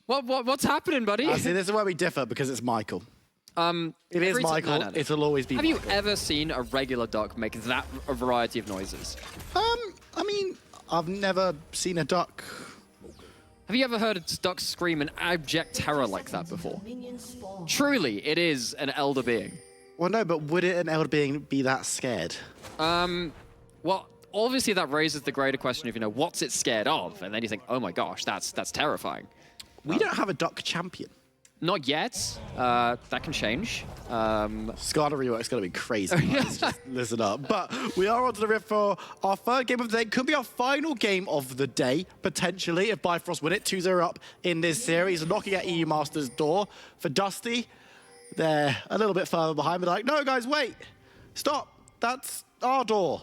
What's happening, buddy? See, this is where we differ because it's Michael. It is Michael. No. It'll always be Michael. Have you ever seen a regular duck make that a variety of noises? I mean, I've never seen a duck. Have you ever heard a duck scream in abject terror like that before? Truly, it is an elder being. Well, no, but would an elder being be that scared? Well, obviously that raises the greater question of, you know, what's it scared of? And then you think, oh my gosh, that's terrifying. We don't have a duck champion. Not yet. That can change. Skarner rework's going to be crazy. Guys. Just listen up. But we are on to the rift for our third game of the day. Could be our final game of the day, potentially, if Bifrost win it. 2-0 up in this series, knocking at EU Masters' door. For Dusty, they're a little bit further behind. But like, no, guys, wait. Stop. That's our door.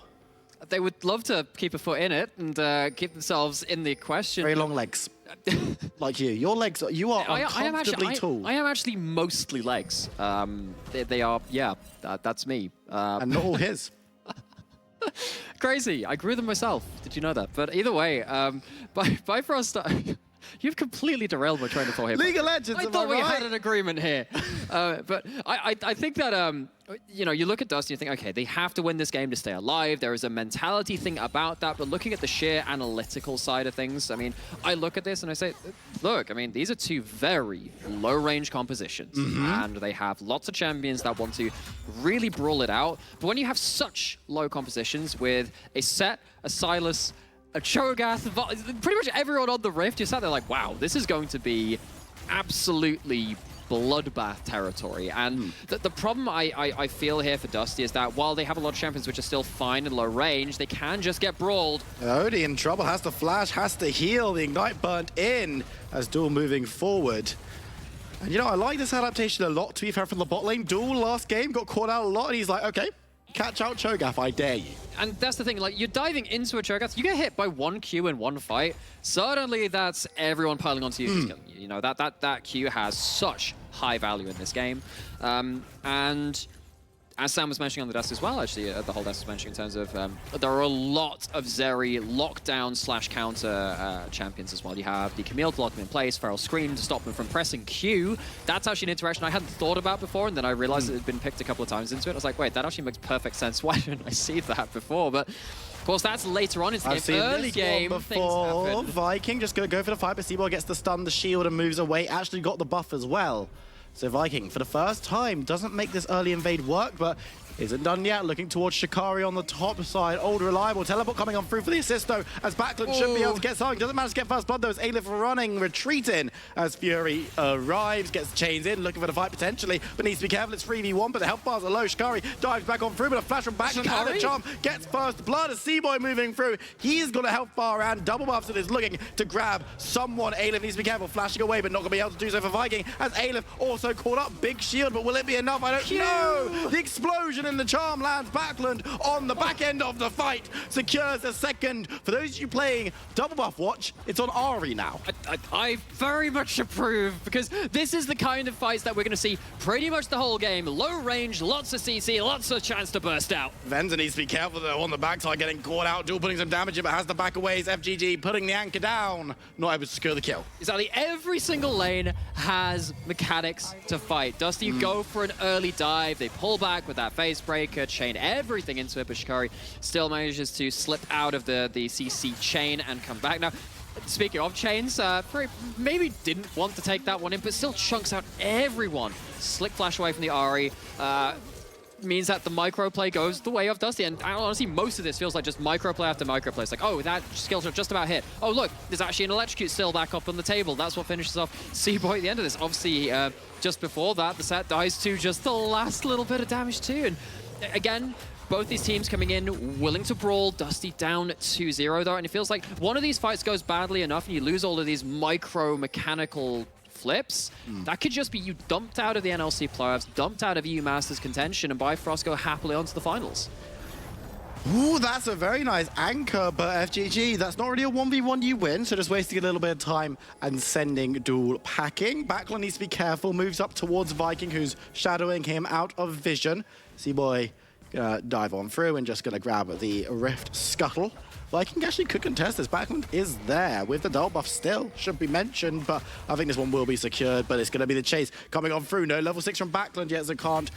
They would love to keep a foot in it and keep themselves in the question. Very long legs. Like you. Your legs, you are uncomfortably tall. I am actually mostly legs. They are, yeah, that's me. And not all his. Crazy. I grew them myself. Did you know that? But either way, Bifrost, you've completely derailed my train of thought here. League of Legends, I thought we had an agreement here. But I think that, you know, you look at Dusty and you think, okay, they have to win this game to stay alive. There is a mentality thing about that. But looking at the sheer analytical side of things, I mean, I look at this and I say, look, I mean, these are two very low-range compositions. And they have lots of champions that want to really brawl it out. But when you have such low compositions with a Set, a Silas, a Cho'Gath, pretty much everyone on the Rift, you sat there like, wow, this is going to be absolutely bloodbath territory. And the problem I feel here for Dusty is that while they have a lot of champions which are still fine in low range, they can just get brawled. Odie in trouble, has to flash, has to heal. The Ignite burnt in as Duel moving forward. And you know, I like this adaptation a lot, to be fair, from the bot lane. Duel last game got caught out a lot, and he's like, okay, catch out Cho'Gath, I dare you. And that's the thing, like, you're diving into a Cho'Gath, you get hit by one Q in one fight, suddenly that's everyone piling onto you. You know, that Q has such high value in this game. And as Sam was mentioning on the Dust as well, actually, the whole Dust was mentioning in terms of, there are a lot of Zeri lockdown/counter champions as well. You have the Camille to lock him in place, Feral Scream to stop him from pressing Q. That's actually an interaction I hadn't thought about before, and then I realized it had been picked a couple of times into it. I was like, wait, that actually makes perfect sense. Why didn't I see that before? But of course, that's later on in the game. Early game, before. Things happen. Viking just going to go for the fight, but Seaboy gets the stun, the shield, and moves away. Actually got the buff as well. So Viking, for the first time, doesn't make this early invade work, but isn't done yet. Looking towards Shikari on the top side. Old Reliable. Teleport coming on through for the assist, though, as Backlund should be able to get something. Doesn't manage to get first blood, though, as Aleph running, retreating, as Fury arrives, gets chains in, looking for the fight potentially, but needs to be careful. It's 3v1, but the health bars are low. Shikari dives back on through, but a flash from Backlund and a charm gets first blood as Seaboy moving through. He's got a health bar and double buffs and is looking to grab someone. Aleph needs to be careful, flashing away, but not going to be able to do so for Viking, as Aleph also caught up. Big shield, but will it be enough? I don't know. The explosion in the charm lands Backlund on the back end of the fight, secures a second. For those of you playing Double Buff Watch, it's on Ari now. I very much approve, because this is the kind of fights that we're going to see pretty much the whole game. Low range, lots of CC, lots of chance to burst out. Venza needs to be careful though on the backside, getting caught out. Duel putting some damage in, but has the back away. FGG putting the anchor down, not able to secure the kill. Exactly, every single lane has mechanics to fight. Dusty go for an early dive, they pull back with that face breaker, chain everything into it, but Shikari still manages to slip out of the CC chain and come back. Now, speaking of chains, maybe didn't want to take that one in, but still chunks out everyone. Slick flash away from the Ahri. Means that the microplay goes the way of Dusty, and honestly, most of this feels like just microplay after microplay. It's like, oh, that skill shot just about hit. Oh, look, there's actually an electrocute still back up on the table. That's what finishes off Seaboy at the end of this. Obviously, just before that, the Set dies to just the last little bit of damage too. And again, both these teams coming in willing to brawl. Dusty down 2-0 though, and it feels like one of these fights goes badly enough and you lose all of these micro-mechanical flips, that could just be you dumped out of the NLC playoffs, dumped out of EU Masters contention, and Bifrost go happily onto the finals. Ooh, that's a very nice anchor, but FGG, that's not really a 1v1 you win, so just wasting a little bit of time and sending Duel packing. Backlund needs to be careful, moves up towards Viking, who's shadowing him out of vision. Seaboy Gonna dive on through and just gonna grab the Rift Scuttle. Viking actually could contest this. Backland is there with the double buff still, should be mentioned, but I think this one will be secured, but it's gonna be the chase coming on through. No level 6 from Backland yet, so can't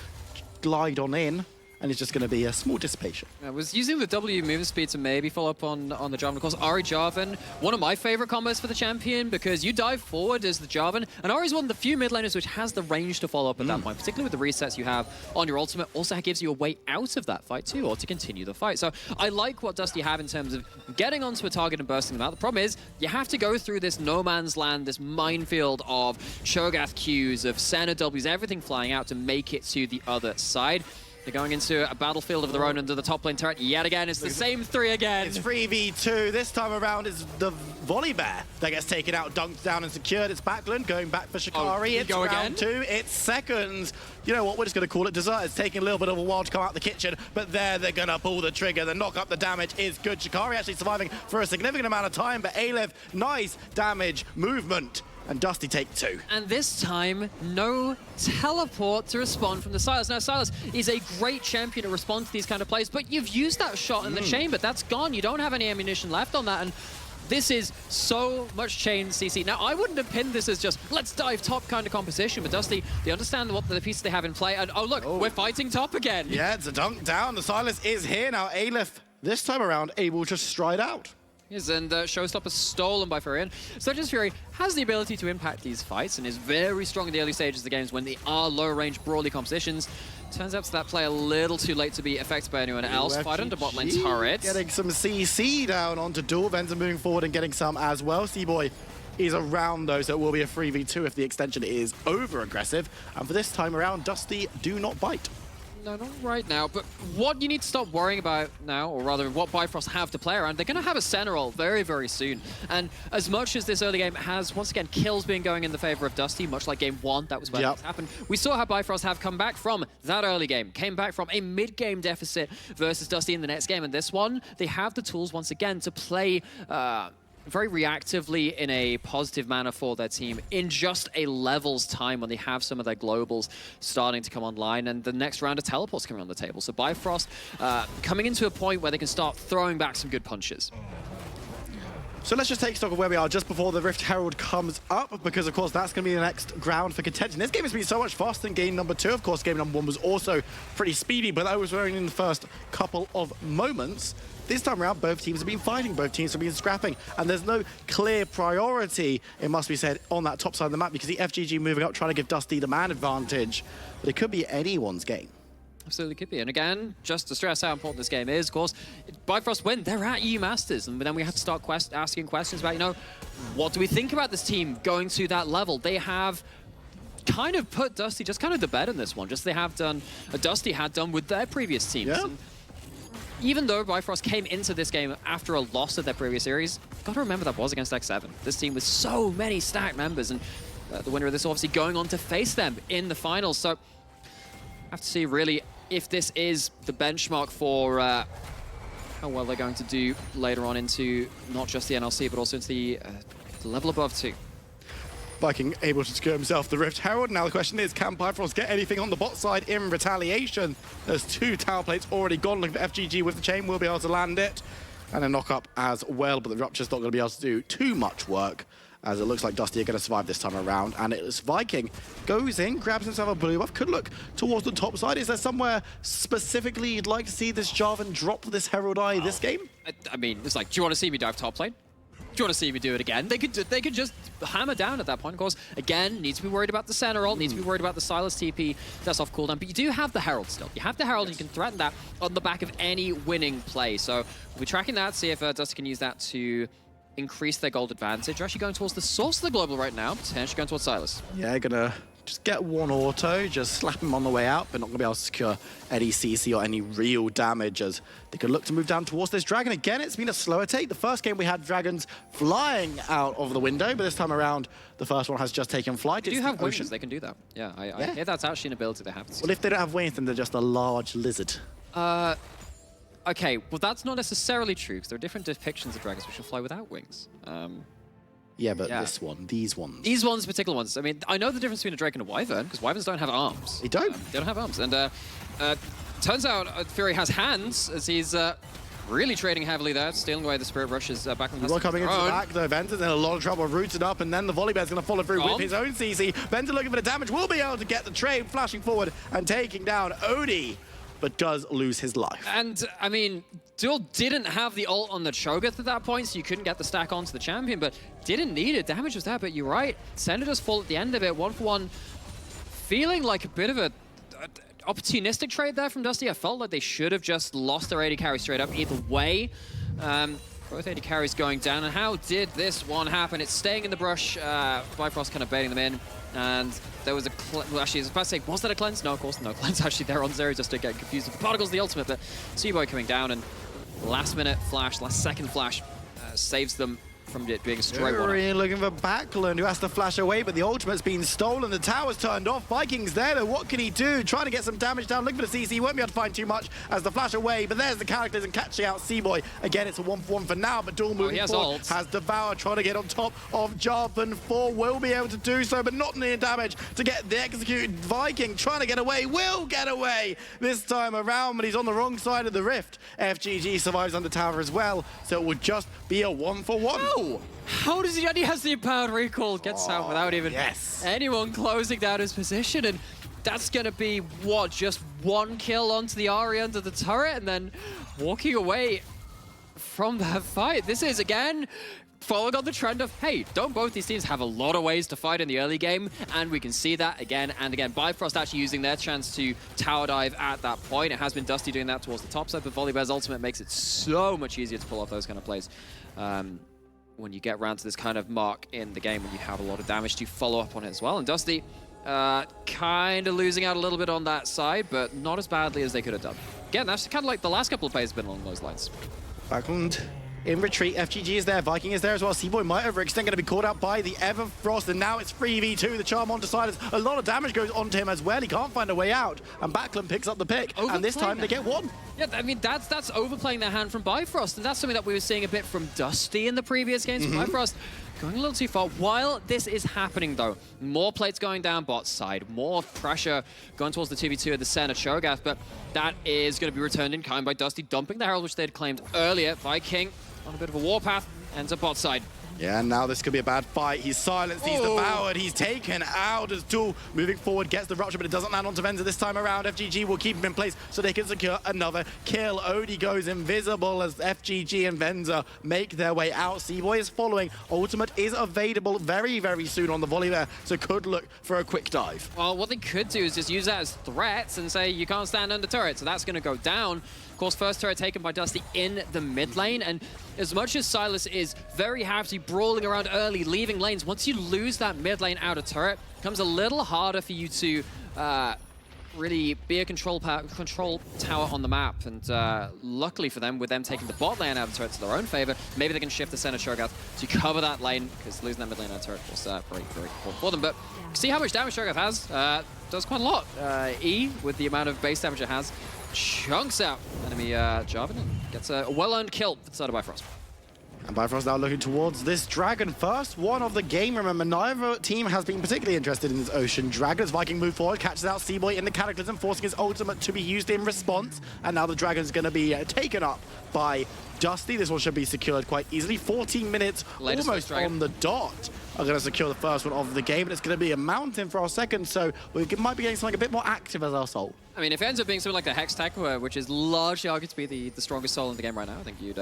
glide on in. And it's just going to be a small dissipation. I was using the W movement speed to maybe follow up on the Jarvan. Of course, Ahri Jarvan, one of my favorite combos for the champion because you dive forward as the Jarvan, and Ahri's one of the few mid laners which has the range to follow up at that point, particularly with the resets you have on your ultimate. Also gives you a way out of that fight too, or to continue the fight. So I like what Dusty have in terms of getting onto a target and bursting them out. The problem is you have to go through this no man's land, this minefield of Cho'Gath Qs, of Senna Ws, everything flying out to make it to the other side. They're going into a battlefield of their own under the top lane turret yet again. It's the same three again. It's 3v2. This time around is the Volley Bear that gets taken out, dunked down and secured. It's Backland going back for Shikari. It's round 2. It's seconds. You know what? We're just going to call it dessert. It's taking a little bit of a while to come out the kitchen, but there they're going to pull the trigger. The knock up the damage is good. Shikari actually surviving for a significant amount of time, but Aleph, nice damage, movement. And Dusty take 2. And this time, no teleport to respond from the Sylas. Now, Sylas is a great champion to respond to these kind of plays, but you've used that shot in the chamber. That's gone. You don't have any ammunition left on that. And this is so much chain CC. Now, I wouldn't have pinned this as just, let's dive top kind of composition, but Dusty, they understand what the pieces they have in play. And oh, look, we're fighting top again. Yeah, it's a dunk down. The Sylas is here now. Aleph, this time around, able to stride out. Yes, and Showstopper stolen by Furion. Surge's Fury has the ability to impact these fights and is very strong in the early stages of the games when they are low-range, brawly compositions. Turns out that play a little too late to be affected by anyone else. Fight under bot lane turret. Getting some CC down onto dual. Venza moving forward and getting some as well. Seaboy is around though, so it will be a 3v2 if the extension is over-aggressive. And for this time around, Dusty do not bite. No, not right now, but what you need to stop worrying about now, or rather what Bifrost have to play around, they're going to have a center roll very, very soon. And as much as this early game has, once again, kills being going in the favor of Dusty, much like game 1, that was where this happened. We saw how Bifrost have come back from that early game, came back from a mid-game deficit versus Dusty in the next game. And this one, they have the tools once again to play very reactively in a positive manner for their team in just a level's time when they have some of their globals starting to come online and the next round of teleports coming on the table. So Bifrost coming into a point where they can start throwing back some good punches. So let's just take stock of where we are just before the Rift Herald comes up, because of course that's going to be the next ground for contention. This game has been so much faster than game number 2. Of course, game number 1 was also pretty speedy, but that was only in the first couple of moments. This time around, both teams have been fighting, both teams have been scrapping, and there's no clear priority, it must be said, on that top side of the map, because the FGG moving up, trying to give Dusty the man advantage. But it could be anyone's game. Absolutely could be. And again, just to stress how important this game is, of course, Bifrost win, they're at EU Masters, and then we have to start asking questions about, you know, what do we think about this team going to that level? They have kind of put Dusty just kind of to bed in this one, just they have done, Dusty had done with their previous teams. Yeah. And even though Bifrost came into this game after a loss of their previous series, got to remember that was against X7. This team with so many stacked members, and the winner of this obviously going on to face them in the finals. So I have to see really if this is the benchmark for how well they're going to do later on into not just the NLC, but also into the level above too. Viking able to secure himself the Rift Herald. Now the question is, can Bifrost get anything on the bot side in retaliation? There's 2 tower plates already gone. Looking for FGG with the chain, will be able to land it. And a knock up as well, but the Rupture's not going to be able to do too much work, as it looks like Dusty are going to survive this time around. And it's Viking goes in, grabs himself a blue buff, could look towards the top side. Is there somewhere specifically you'd like to see this Jarvan drop this Herald Eye this game? I mean, it's like, do you want to see me dive top lane? Do you want to see me do it again? They could just hammer down at that point. Of course, again, need to be worried about the center ult, need to be worried about the Sylas TP that's off cooldown. But you do have the Herald still. You have the Herald, and you can threaten that on the back of any winning play. So we'll be tracking that, see if Dusty can use that to increase their gold advantage. They're actually going towards the source of the global right now, potentially going towards Sylas. Yeah, gonna just get one auto, just slap him on the way out, but not gonna be able to secure any CC or any real damage, as they could look to move down towards this dragon. Again, it's been a slower take. The first game we had dragons flying out of the window, but this time around, the first one has just taken flight. They do have wings, they can do that. Yeah, I hear that's actually an ability they have. Well, if they don't have wings, then they're just a large lizard. Okay, well that's not necessarily true, because there are different depictions of dragons which can fly without wings. Yeah, but this one, these ones. These ones, particular ones. I mean, I know the difference between a drake and a wyvern, because wyverns don't have arms. They don't? They don't have arms. And turns out Fury has hands, as he's really trading heavily there, stealing away the Spirit Rushes back on the Well, coming into the back, though. Venter's in a lot of trouble, rooted up, and then the volley bear's going to follow through with his own CC. Venter looking for the damage, will be able to get the trade, flashing forward and taking down Odie, but does lose his life. And, I mean, Duel didn't have the ult on the Cho'Gath at that point, so you couldn't get the stack onto the champion, but didn't need it. Damage was there, but you're right. Sender does fall at the end of it, 1-for-1. Feeling like a bit of a opportunistic trade there from Dusty. I felt like they should have just lost their AD carry straight up either way. Both AD carries going down, and how did this one happen? It's staying in the brush, Bifrost kind of baiting them in, and there was a well, actually, I was about to say, was that a cleanse? No, of course, no cleanse. Actually, they're on zero just to get confused with the particles, the ultimate, but Seaboy coming down, and last second flash saves them from it being a straight one. Fury looking for Backlund, who has to flash away, but the ultimate's been stolen. The tower's turned off. Vikings there, though. What can he do? Trying to get some damage down. Looking for the CC. Won't be able to find too much as the flash away, but there's the characters and catching out Seaboy. Again, it's a 1-for-1 for now, but Duel moving forward has Devour trying to get on top of Jarvan. 4 will be able to do so, but not near damage to get the executed Viking. Trying to get away. Will get away this time around, but he's on the wrong side of the rift. FGG survives under tower as well, so it would just be a 1-for-1. Oh! How does he has the empowered recall? Gets out without even anyone closing down his position, and that's gonna be what, just 1 kill onto the Ahri under the turret, and then walking away from that fight. This is again following on the trend of, hey, don't both these teams have a lot of ways to fight in the early game? And we can see that again and again. Bifrost actually using their chance to tower dive at that point. It has been Dusty doing that towards the top side, but Volibear's ultimate makes it so much easier to pull off those kind of plays. When you get around to this kind of mark in the game when you have a lot of damage to follow up on it as well. And Dusty kind of losing out a little bit on that side, but not as badly as they could have done. Again, that's kind of like the last couple of plays have been along those lines. Backlund in retreat. FGG is there. Viking is there as well. Seaboy might overextend, going to be caught out by the Everfrost, and now it's 3v2. The charm on Deciders. A lot of damage goes onto him as well. He can't find a way out, and Backlund picks up the pick, and this time they get 1. Yeah, I mean, that's overplaying their hand from Bifrost, and that's something that we were seeing a bit from Dusty in the previous games. Bifrost going a little too far. While this is happening, though, more plates going down bot side, more pressure going towards the 2v2 of the center Cho'Gath, but that is going to be returned in kind by Dusty, dumping the Herald, which they had claimed earlier. Viking on a bit of a warpath, ends up bot side. Yeah, now this could be a bad fight. He's silenced, he's devoured, he's taken out as Duel moving forward, gets the rupture, but it doesn't land onto Venza this time around. FGG will keep him in place so they can secure another kill. Odie goes invisible as FGG and Venza make their way out. Seaboy is following. Ultimate is available very, very soon on the volley there, so could look for a quick dive. Well, what they could do is just use that as threats and say, you can't stand under turret, so that's going to go down. Of course, first turret taken by Dusty in the mid lane, and as much as Silas is very happy brawling around early, leaving lanes, once you lose that mid lane out of turret, it becomes a little harder for you to really be a control tower on the map. And luckily for them, with them taking the bot lane out of turret to their own favor, maybe they can shift the center Cho'Gath to cover that lane, because losing that mid lane out of turret was very, very poor for them. But see how much damage Cho'Gath has. Does quite a lot. E, with the amount of base damage it has, chunks out enemy Jarvan and gets a well-earned kill for the side of Bifrost. And Bifrost now looking towards this dragon. First one of the game, remember, neither team has been particularly interested in this Ocean Dragon. As Viking move forward, catches out Seaboy in the Cataclysm, forcing his ultimate to be used in response. And now the Dragon's going to be taken up by Dusty. This one should be secured quite easily. 14 minutes almost on the dot are going to secure the first one of the game. And it's going to be a mountain for our second, so we might be getting something a bit more active as our soul. I mean, if it ends up being something like the Hex Tech, which is largely argued to be the strongest soul in the game right now, I think you'd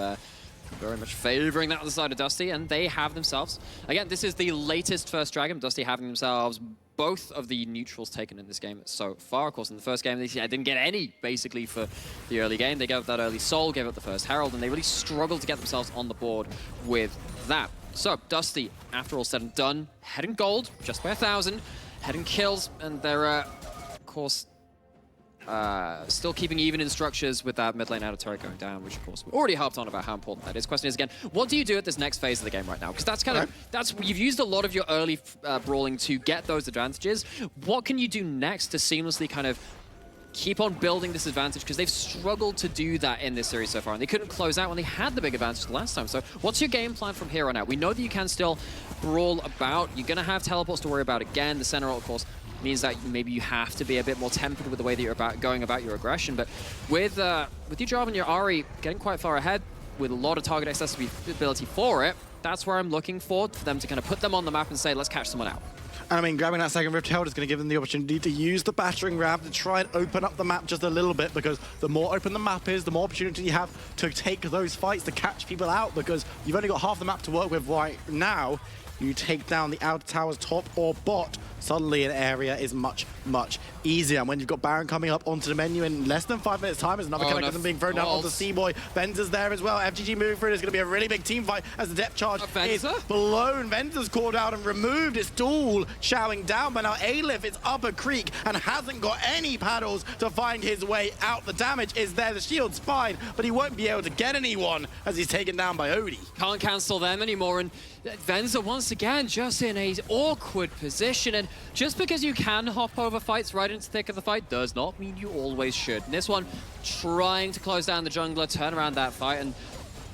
very much favoring that on the side of Dusty, and they have themselves, again, this is the latest first dragon, Dusty having themselves both of the neutrals taken in this game so far. Of course, in the first game, they didn't get any, basically, for the early game. They gave up that early soul, gave up the first herald, and they really struggled to get themselves on the board with that. So, Dusty, after all said and done, heading gold, just by 1,000, heading kills, and they're, of course, still keeping even in structures with that mid lane out of turret going down, which of course we already harped on about how important that is. Question is again, what do you do at this next phase of the game right now? Because that's kind of, you've used a lot of your early brawling to get those advantages. What can you do next to seamlessly kind of keep on building this advantage? Because they've struggled to do that in this series so far, and they couldn't close out when they had the big advantage the last time. So what's your game plan from here on out? We know that you can still brawl about. You're going to have teleports to worry about again. The center ult, of course, means that maybe you have to be a bit more tempered with the way that you're going about your aggression. But with your Jarvan and your Ahri getting quite far ahead with a lot of target accessibility for it, that's where I'm looking for them to kind of put them on the map and say, let's catch someone out. And I mean, grabbing that second Rift Herald is going to give them the opportunity to use the battering ram to try and open up the map just a little bit, because the more open the map is, the more opportunity you have to take those fights, to catch people out, because you've only got half the map to work with right now. You take down the outer towers, top or bot, suddenly an area is much, much easier. And when you've got Baron coming up onto the menu in less than 5 minutes time, there's another Cataclysm being thrown down onto C-Boy. Venza's there as well. FGG moving through. There's going to be a really big team fight as the depth charge is blown. Venza's called out and removed. It's Duel showering down, but now Alif is up a creek and hasn't got any paddles to find his way out. The damage is there. The shield's fine, but he won't be able to get anyone as he's taken down by Odie. Can't cancel them anymore, and Venza once again just in a awkward position, and just because you can hop over fights right into the thick of the fight does not mean you always should. And this one, trying to close down the jungler, turn around that fight, and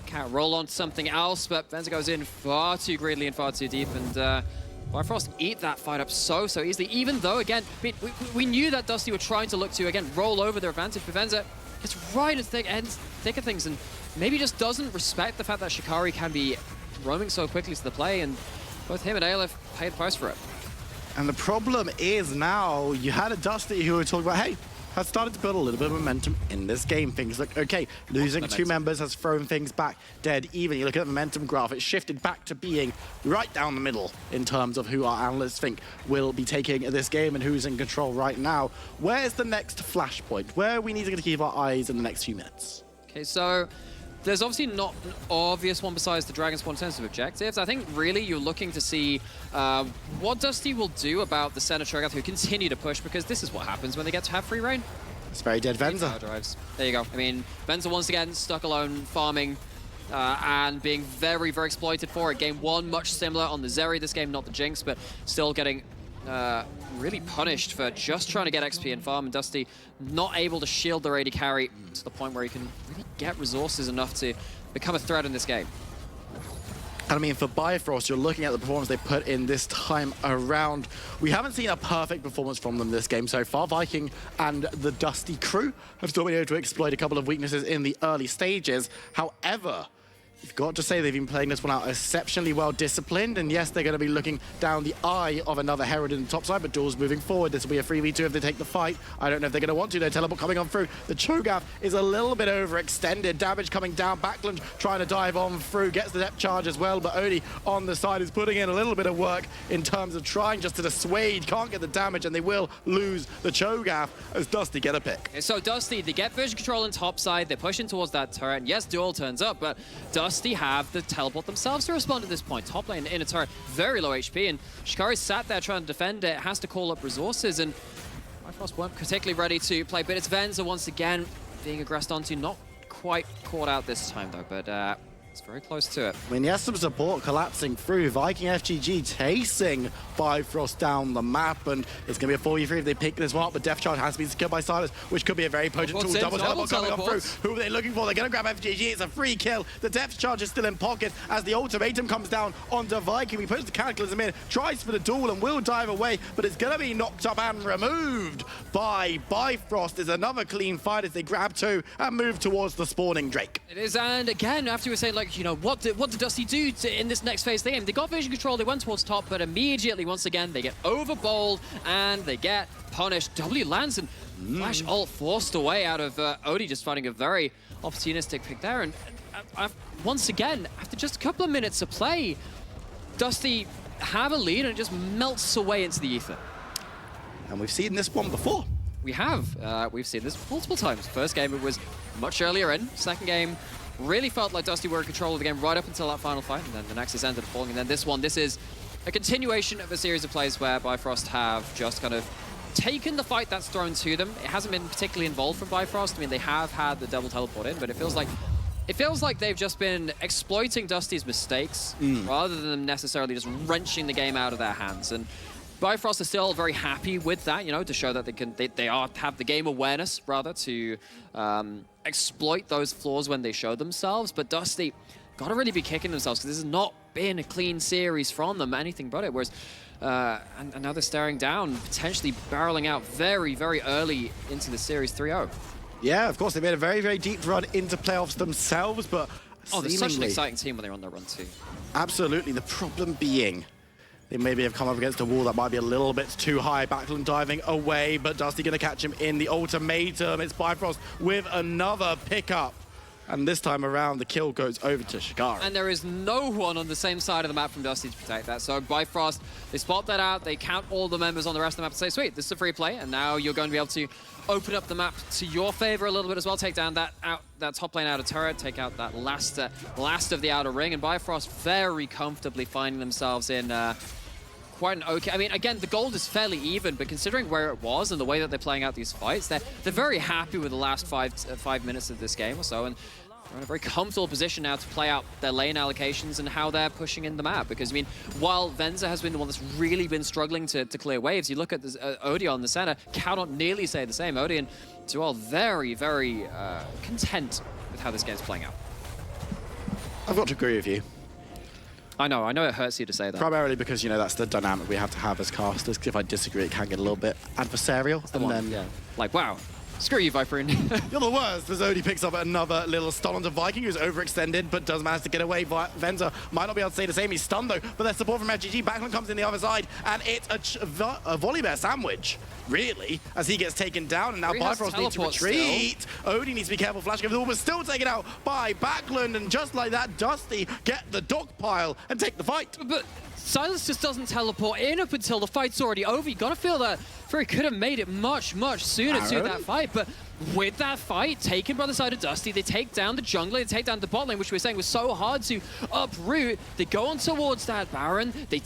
can't roll on to something else, but Venza goes in far too greedily and far too deep, and Bifrost eat that fight up so easily, even though, again, we knew that Dusty were trying to look to, again, roll over their advantage, but Venza is right in the thick of things, and maybe just doesn't respect the fact that Shikari can be roaming so quickly to the play, and both him and Alif paid the price for it. And the problem is now, you had a Dusty who were talking about, hey, has started to build a little bit of momentum in this game. Things look okay. Losing 2 members has thrown things back dead even. You look at the momentum graph, it's shifted back to being right down the middle in terms of who our analysts think will be taking this game and who's in control right now. Where's the next flashpoint? Where are we needing to keep our eyes in the next few minutes? Okay, so there's obviously not an obvious one besides the Dragon Spawn in terms of objectives. I think really you're looking to see what Dusty will do about the center Cho'Gath who continue to push, because this is what happens when they get to have free reign. It's very dead Venza. There you go. I mean, Venza once again stuck alone farming and being very exploited for it. Game 1 much similar on the Zeri this game, not the Jinx, but still getting really punished for just trying to get XP and farm, and Dusty not able to shield their AD carry to the point where he can really get resources enough to become a threat in this game. And I mean, for Bifrost, you're looking at the performance they put in this time around. We haven't seen a perfect performance from them this game so far. Viking and the Dusty crew have still been able to exploit a couple of weaknesses in the early stages. However, you've got to say they've been playing this one out exceptionally well disciplined, and yes, they're going to be looking down the eye of another Herald in the top side, but Duel's moving forward. This will be a 3v2 if they take the fight. I don't know if they're going to want to. No teleport coming on through. The Cho'Gath is a little bit overextended. Damage coming down. Backlund trying to dive on through. Gets the depth charge as well, but Odie on the side is putting in a little bit of work in terms of trying just to dissuade. Can't get the damage, and they will lose the Cho'Gath as Dusty get a pick. So Dusty, they get vision control in top side. They're pushing towards that turret. And yes, Duel turns up, but Dusty have the teleport themselves to respond at this point. Top lane in a turret, very low HP, and Shikari sat there trying to defend it, has to call up resources, and Bifrost weren't particularly ready to play, but it's Venza once again being aggressed onto, not quite caught out this time though, but it's very close to it. I mean, yes, some support collapsing through. Viking FGG chasing Bifrost down the map, and it's going to be a 4v3 if they pick this one up. But Death Charge has been secured by Silas, which could be a very potent tool. Double teleport coming up through. Who are they looking for? They're going to grab FGG. It's a free kill. The Depth Charge is still in pocket as the ultimatum comes down onto Viking. He puts the Cataclysm in, tries for the duel, and will dive away, but it's going to be knocked up and removed by Bifrost. There's another clean fight as they grab 2 and move towards the spawning Drake. It is, and again, after we were saying, like, you know, what did Dusty do in this next phase of the game? They got vision control, they went towards top, but immediately, once again, they get overbowled and they get punished. W lands and flash ult forced away out of Odie, just finding a very opportunistic pick there. And once again, after just a couple of minutes of play, Dusty have a lead and it just melts away into the ether. And we've seen this one before. We have. We've seen this multiple times. First game, it was much earlier in. Second game, really felt like Dusty were in control of the game right up until that final fight, and then the Nexus ended up falling. And then this one, this is a continuation of a series of plays where Bifrost have just kind of taken the fight that's thrown to them. It hasn't been particularly involved from Bifrost. I mean, they have had the double teleport in, but it feels like they've just been exploiting Dusty's mistakes rather than them necessarily just wrenching the game out of their hands. And Bifrost is still very happy with that, you know, to show that they have the game awareness, rather, to exploit those flaws when they show themselves. But Dusty got to really be kicking themselves, because this has not been a clean series from them, anything but it. Whereas And now they're staring down, potentially barreling out very, very early into the series 3-0. Yeah, of course, they made a very, very deep run into playoffs themselves, but they're such an exciting team when they're on their run too. Absolutely. The problem being, they maybe have come up against a wall that might be a little bit too high. Backlund diving away, but Dusty going to catch him in the ultimatum. It's Bifrost with another pickup. And this time around, the kill goes over to Shikari. And there is no one on the same side of the map from Dusty to protect that. So Bifrost, they spot that out, they count all the members on the rest of the map and say, sweet, this is a free play, and now you're going to be able to open up the map to your favor a little bit as well, take down that top lane outer turret, take out that last of the outer ring, and Bifrost very comfortably finding themselves in quite an okay... I mean, again, the gold is fairly even, but considering where it was and the way that they're playing out these fights, they're very happy with the last five minutes of this game or so, and they're in a very comfortable position now to play out their lane allocations and how they're pushing in the map. Because, I mean, while Venza has been the one that's really been struggling to clear waves, you look at this, Odeon in the center, cannot nearly say the same. Odeon, to all very, very content with how this game's playing out. I've got to agree with you. I know it hurts you to say that. Primarily because, you know, that's the dynamic we have to have as casters. If I disagree, it can get a little bit adversarial. And then, yeah. Like, wow. Screw you, Viperine. You're the worst. As Odie picks up another little stun onto Viking, who's overextended, but does manage to get away. Venza might not be able to say the same. He's stunned, though, but there's support from FGG. Backlund comes in the other side, and it's a volley bear sandwich, really, as he gets taken down, and now Bifrost needs to retreat. Odie needs to be careful, flashing over the wall, but still taken out by Backlund, and just like that, Dusty get the dog pile and take the fight. But Silas just doesn't teleport in up until the fight's already over. You gotta feel that Fury could have made it much, much sooner to that fight, but with that fight taken by the side of Dusty, they take down the jungler, they take down the bot lane, which we were saying was so hard to uproot. They go on towards that Baron, they're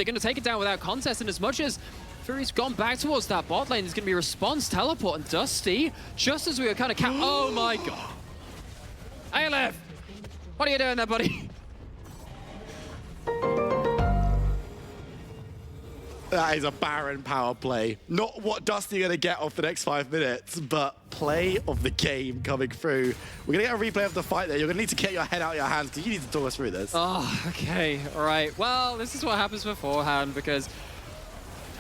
gonna take it down without contest, and as much as Fury's gone back towards that bot lane, there's gonna be a response teleport, and Dusty, just as we were kind of oh my god. ALF, what are you doing there, buddy? That is a Baron power play. Not what Dusty are going to get off the next 5 minutes, but play of the game coming through. We're going to get a replay of the fight there. You're going to need to get your head out of your hands because you need to talk us through this. Oh, okay. All right. Well, this is what happens beforehand because,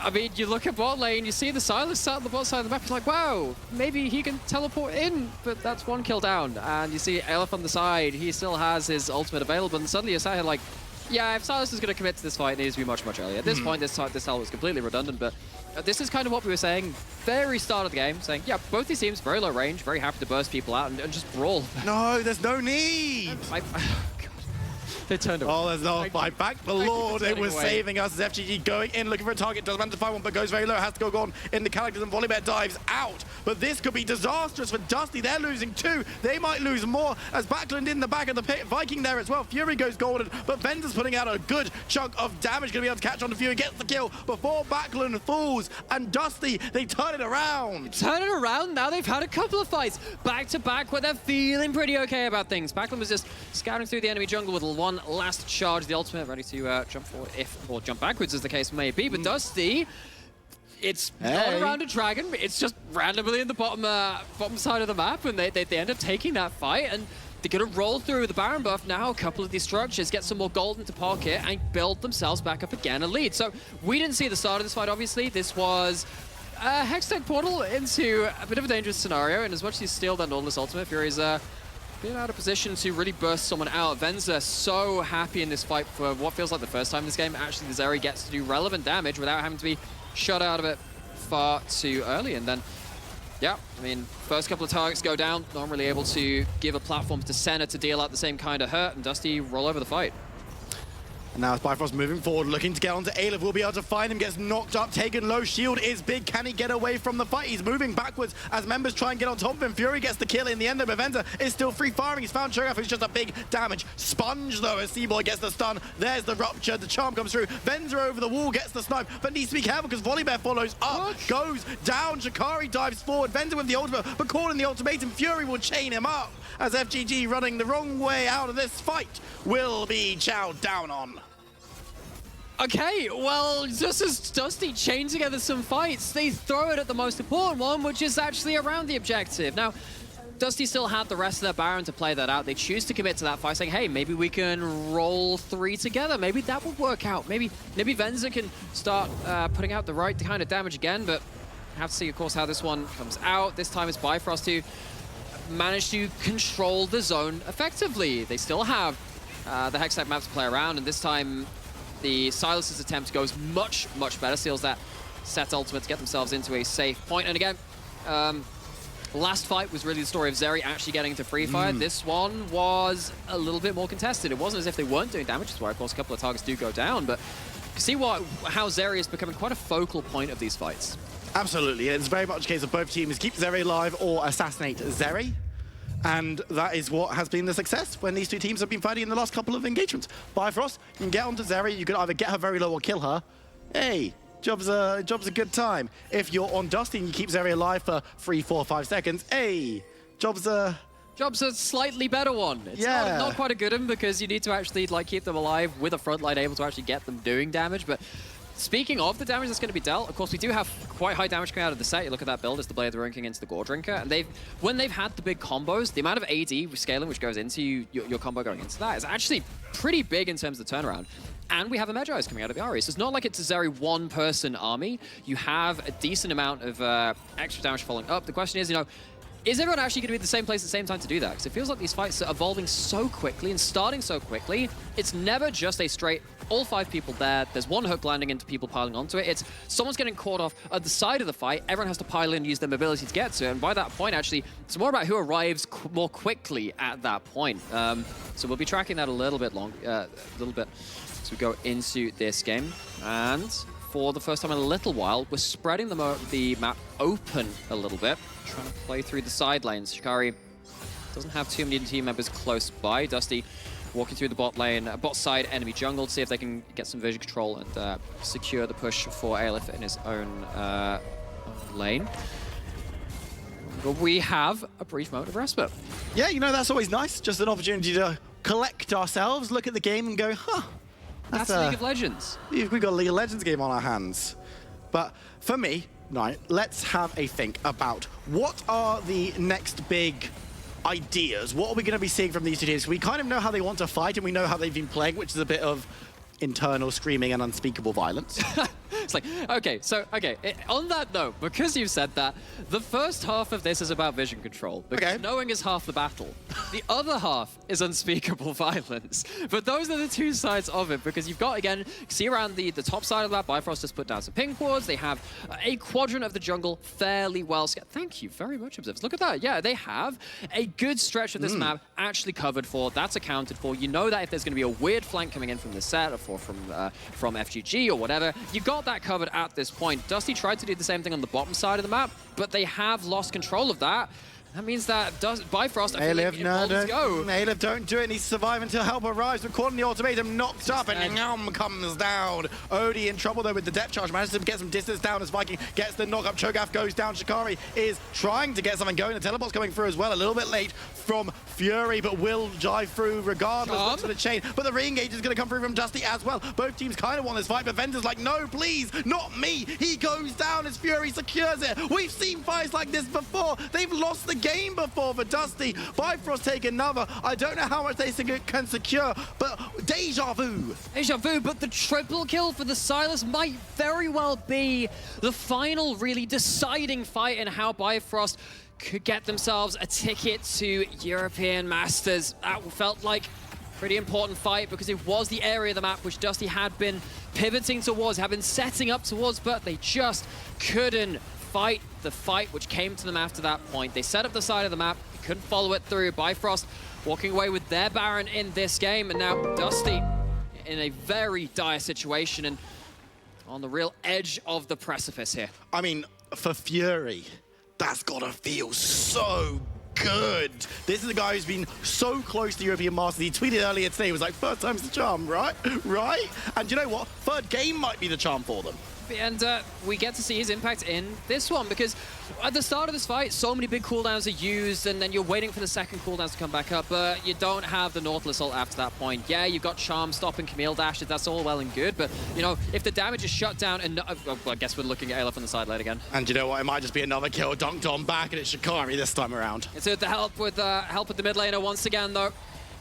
I mean, you look at bot lane, you see the Silas sat on the bot side of the map, you're like, wow, maybe he can teleport in, but that's one kill down. And you see Elf on the side, he still has his ultimate available, and suddenly you're sat here like, yeah, if Silas is going to commit to this fight, it needs to be much, much earlier. At this point, this tell was completely redundant, but this is kind of what we were saying very start of the game, saying, yeah, both these teams, very low range, very happy to burst people out and just brawl. No, there's no need. They turned away. Oh, there's no fight back. The Lord, it was saving us as FGG going in, looking for a target. Doesn't manage to find one, but goes very low. Has to go gone in the characters, and Volibear dives out. But this could be disastrous for Dusty. They're losing 2. They might lose more as Backlund in the back of the pit. Viking there as well. Fury goes golden, but Venza's putting out a good chunk of damage. Going to be able to catch on to Fury. Gets the kill before Backlund falls. And Dusty, they turn it around. Turn it around. Now they've had a couple of fights back to back where they're feeling pretty okay about things. Backlund was just scouting through the enemy jungle with one last charge, the ultimate, ready to jump forward, or jump backwards as the case may be. But Dusty, it's not around a dragon, it's just randomly in the bottom side of the map, and they end up taking that fight, and they're going to roll through the Baron buff now, a couple of these structures, get some more gold into pocket, and build themselves back up again a lead. So we didn't see the start of this fight, obviously. This was a Hextech portal into a bit of a dangerous scenario, and as much as you steal that Nautilus ultimate, Fury's being out of position to really burst someone out. Venza so happy in this fight for what feels like the first time in this game. Actually, the Zeri gets to do relevant damage without having to be shut out of it far too early. And then, yeah, I mean, first couple of targets go down. Not really able to give a platform to Senna to deal out the same kind of hurt. And Dusty roll over the fight. And now it's Bifrost moving forward, looking to get onto Aleph. We'll be able to find him, gets knocked up, taken low. Shield is big. Can he get away from the fight? He's moving backwards as members try and get on top of him. Fury gets the kill in the end, though. Venza is still free firing. He's found Shogaf, who's just a big damage sponge, though, as Seaboy gets the stun. There's the rupture. The charm comes through. Venza over the wall gets the snipe, but needs to be careful because Volibear follows up, goes down. Shikari dives forward. Venza with the ultimate, but calling the ultimatum. Fury will chain him up as FGG, running the wrong way out of this fight, will be chowed down on. Okay, well, just as Dusty chain together some fights, they throw it at the most important one, which is actually around the objective. Now, Dusty still had the rest of their Baron to play that out. They choose to commit to that fight, saying, hey, maybe we can roll 3 together. Maybe that would work out. Maybe Venza can start putting out the right kind of damage again, but have to see, of course, how this one comes out. This time it's Bifrost who managed to control the zone effectively. They still have the Hextech map to play around, and this time the Silas's attempt goes much, much better. Seals that set ultimate to get themselves into a safe point. And again, last fight was really the story of Zeri actually getting to free fire. This one was a little bit more contested. It wasn't as if they weren't doing damage, that's why, of course, a couple of targets do go down, but you can see how Zeri is becoming quite a focal point of these fights. Absolutely, it's very much a case of both teams keep Zeri alive or assassinate Zeri. And that is what has been the success when these two teams have been fighting in the last couple of engagements. Bifrost, you can get onto Zeri, you can either get her very low or kill her. Hey, job's a good time. If you're on Dusty and you keep Zeri alive for 3, 4, 5 seconds, hey, job's a slightly better one. It's not quite a good one because you need to actually keep them alive with a front line able to actually get them doing damage. But speaking of the damage that's going to be dealt, of course, we do have quite high damage coming out of the set. You look at that build, it's the Blade of the Ruin King into the Gore Drinker. And when they've had the big combos, the amount of AD scaling which goes into your combo going into that is actually pretty big in terms of the turnaround. And we have a Magi coming out of the Ari. So it's not like it's a Zeri one-person army. You have a decent amount of extra damage following up. The question is, is everyone actually going to be at the same place at the same time to do that? Because it feels like these fights are evolving so quickly and starting so quickly. It's never just a straight, all 5 people there, there's one hook landing into people piling onto it. It's someone's getting caught off at the side of the fight, everyone has to pile in and use their mobility to get to it. And by that point, actually, it's more about who arrives more quickly at that point. So we'll be tracking that a little bit as we go into this game. And for the first time in a little while, we're spreading the map open a little bit, trying to play through the side lanes. Shikari doesn't have too many team members close by. Dusty walking through the bot lane, bot side enemy jungle to see if they can get some vision control and secure the push for Aleph in his own lane. But we have a brief moment of respite. Yeah, that's always nice. Just an opportunity to collect ourselves, look at the game and go, huh. That's League of Legends. We've got a League of Legends game on our hands. But for me, right, let's have a think about what are the next big ideas? What are we going to be seeing from these two teams? We kind of know how they want to fight and we know how they've been playing, which is a bit of internal screaming and unspeakable violence. It's like, on that note, because you said that, the first half of this is about vision control. Because knowing is half the battle. The other half is unspeakable violence. But those are the two sides of it, because you've got, again, see around the top side of that, Bifrost has put down some ping wards. They have a quadrant of the jungle fairly well scattered. Thank you very much, Observers. Look at that. Yeah, they have a good stretch of this map actually covered for. That's accounted for. You know that if there's going to be a weird flank coming in from the set or from FGG or whatever, you got that covered at this point. Dusty tried to do the same thing on the bottom side of the map, but they have lost control of that. That means that Bifrost, Aleph, Aleph, don't do it. Needs to survive until help arrives. But caught in the ultimatum, knocked up, and Nyam comes down. Odie in trouble, though, with the depth charge. Manages to get some distance down as Viking gets the knock-up. Cho'Gath goes down. Shikari is trying to get something going. The teleport's coming through as well. A little bit late from Fury, but will drive through regardless. Looks for the chain. But the re-engage is going to come through from Dusty as well. Both teams kind of want this fight, but Vender's like, no, please, not me. He goes down as Fury secures it. We've seen fights like this before. They've lost the game before for Dusty. Bifrost take another. I don't know how much they can secure, but deja vu. Deja vu, but the triple kill for the Silas might very well be the final really deciding fight in how Bifrost could get themselves a ticket to European Masters. That felt like a pretty important fight because it was the area of the map which Dusty had been pivoting towards, had been setting up towards, but they just couldn't fight the fight which came to them after that point. They set up the side of the map, they couldn't follow it through. Bifrost walking away with their Baron in this game, and now Dusty in a very dire situation and on the real edge of the precipice here. I mean, for Fury, that's gotta feel so good. This is a guy who's been so close to the European Masters. He tweeted earlier today, he was like, first time's the charm, right? Right? And you know what? Third game might be the charm for them. and we get to see his impact in this one, because at the start of this fight, so many big cooldowns are used, and then you're waiting for the second cooldowns to come back up, but you don't have the Nautilus ult after that point. Yeah, you've got Charm Stop and Camille dashes, that's all well and good, but, you know, if the damage is shut down, and well, I guess we're looking at Aleph on the side lane again. And you know what, it might just be another kill dunked on back, and it's Shikari this time around. It's with the help with the mid laner once again, though.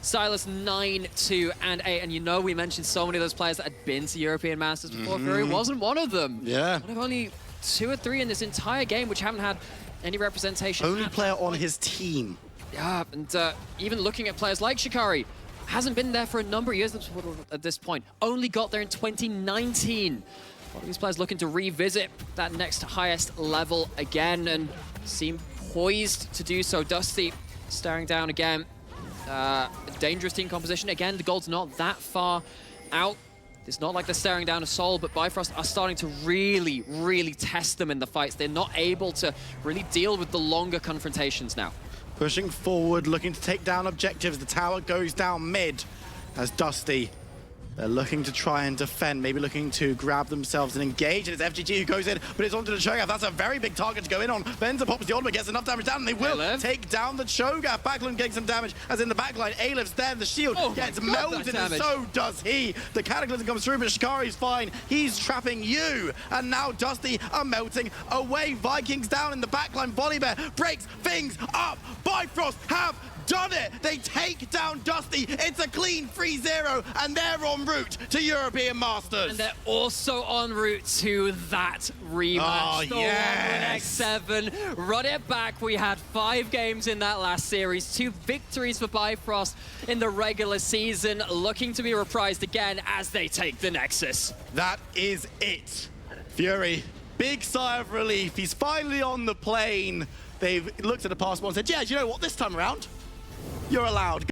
Silas 9, 2, and 8, and you know we mentioned so many of those players that had been to European Masters before. Fury wasn't one of them. Yeah. One of only 2 or 3 in this entire game which haven't had any representation. Only player on his team. Yeah, and even looking at players like Shikari, hasn't been there for a number of years at this point. Only got there in 2019. A lot of these players looking to revisit that next highest level again and seem poised to do so. Dusty staring down again. Dangerous team composition. Again, the gold's not that far out. It's not like they're staring down a soul, but Bifrost are starting to really, really test them in the fights. They're not able to really deal with the longer confrontations now. Pushing forward, looking to take down objectives. The tower goes down mid as Dusty. They're looking to try and defend, maybe looking to grab themselves and engage. And it's FGG who goes in, but it's onto the Cho'Gath. That's a very big target to go in on. Benza pops the ultimate, gets enough damage down, and they will take down the Cho'Gath. Backline getting some damage, as in the backline. Aleph's there, the shield gets melted, and so does he. The Cataclysm comes through, but Shikari's fine. He's trapping you. And now Dusty are melting away. Vikings down in the backline. Volibear breaks things up. Bifrost have done it! They take down Dusty. It's a clean 3-0, and they're en route to European Masters. And they're also en route to that rematch. Oh, yes! X7, run it back. We had 5 games in that last series. 2 victories for Bifrost in the regular season, looking to be reprised again as they take the Nexus. That is it. Fury, big sigh of relief. He's finally on the plane. They've looked at the passport and said, yeah, you know what, this time around, you're allowed.